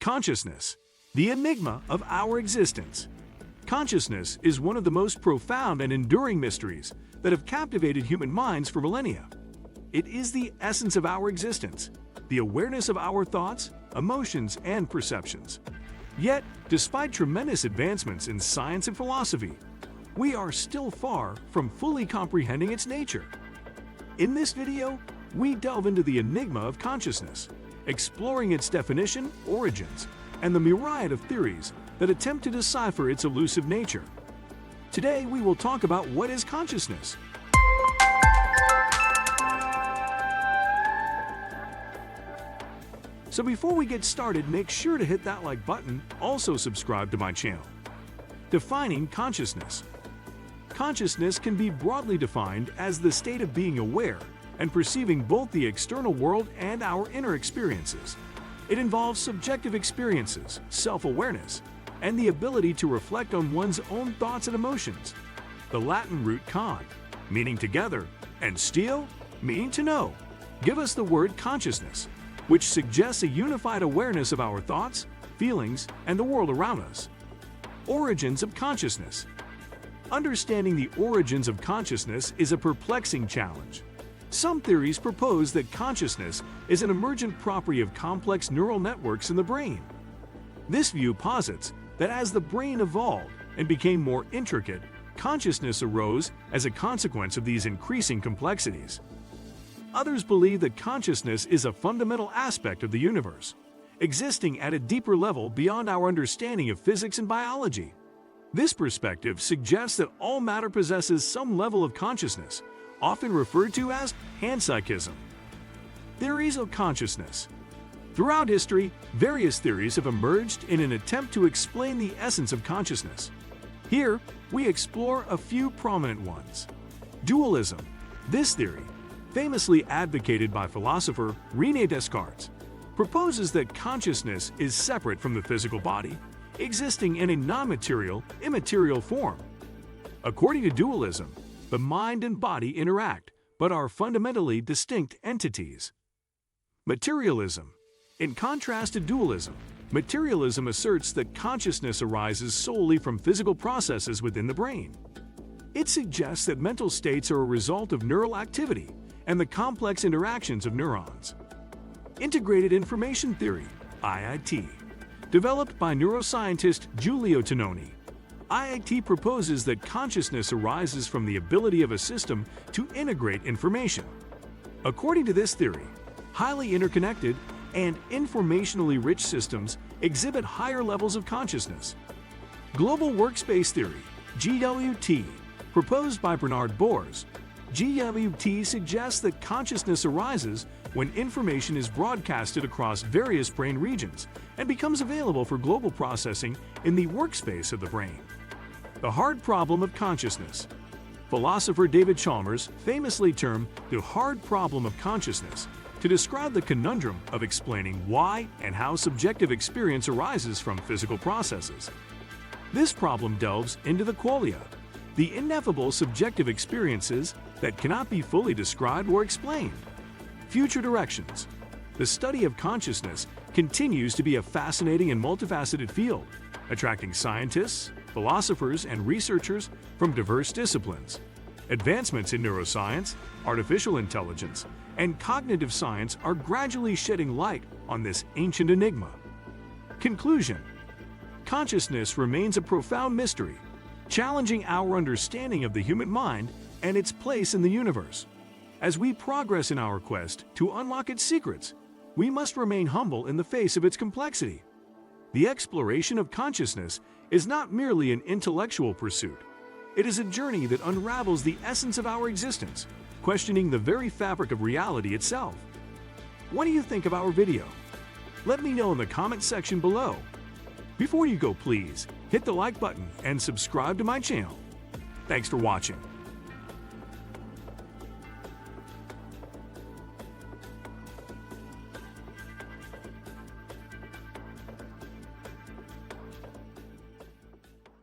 Consciousness, the enigma of our existence. Consciousness is one of the most profound and enduring mysteries that have captivated human minds for millennia. It is the essence of our existence, the awareness of our thoughts, emotions, and perceptions. Yet, despite tremendous advancements in science and philosophy, we are still far from fully comprehending its nature. In this video, we delve into the enigma of consciousness, exploring its definition, origins, and the myriad of theories that attempt to decipher its elusive nature. Today, we will talk about what is consciousness. So before we get started, make sure to hit that like button, also subscribe to my channel. Defining consciousness. Consciousness can be broadly defined as the state of being aware and perceiving both the external world and our inner experiences. It involves subjective experiences, self-awareness, and the ability to reflect on one's own thoughts and emotions. The Latin root con, meaning together, and stio, meaning to know, give us the word consciousness, which suggests a unified awareness of our thoughts, feelings, and the world around us. Origins of consciousness. Understanding the origins of consciousness is a perplexing challenge. Some theories propose that consciousness is an emergent property of complex neural networks in the brain. This view posits that as the brain evolved and became more intricate, consciousness arose as a consequence of these increasing complexities. Others believe that consciousness is a fundamental aspect of the universe, existing at a deeper level beyond our understanding of physics and biology. This perspective suggests that all matter possesses some level of consciousness, often referred to as panpsychism. Theories of consciousness. Throughout history, various theories have emerged in an attempt to explain the essence of consciousness. Here, we explore a few prominent ones. Dualism. This theory, famously advocated by philosopher René Descartes, proposes that consciousness is separate from the physical body, existing in a non-material, immaterial form. According to dualism, the mind and body interact, but are fundamentally distinct entities. Materialism. In contrast to dualism, materialism asserts that consciousness arises solely from physical processes within the brain. It suggests that mental states are a result of neural activity and the complex interactions of neurons. Integrated Information Theory, IIT. Developed by neuroscientist Giulio Tononi, IIT proposes that consciousness arises from the ability of a system to integrate information. According to this theory, highly interconnected and informationally rich systems exhibit higher levels of consciousness. Global Workspace Theory, GWT, proposed by Bernard Boers, GWT suggests that consciousness arises when information is broadcasted across various brain regions and becomes available for global processing in the workspace of the brain. The hard problem of consciousness. Philosopher David Chalmers famously termed the hard problem of consciousness to describe the conundrum of explaining why and how subjective experience arises from physical processes. This problem delves into the qualia, the ineffable subjective experiences that cannot be fully described or explained. Future directions. The study of consciousness continues to be a fascinating and multifaceted field, attracting scientists, philosophers, and researchers from diverse disciplines. Advancements in neuroscience, artificial intelligence, and cognitive science are gradually shedding light on this ancient enigma. Conclusion. Consciousness remains a profound mystery, challenging our understanding of the human mind and its place in the universe. As we progress in our quest to unlock its secrets, we must remain humble in the face of its complexity. The exploration of consciousness is not merely an intellectual pursuit. It is a journey that unravels the essence of our existence, questioning the very fabric of reality itself. What do you think of our video? Let me know in the comment section below. Before you go, please hit the like button and subscribe to my channel. Thanks for watching.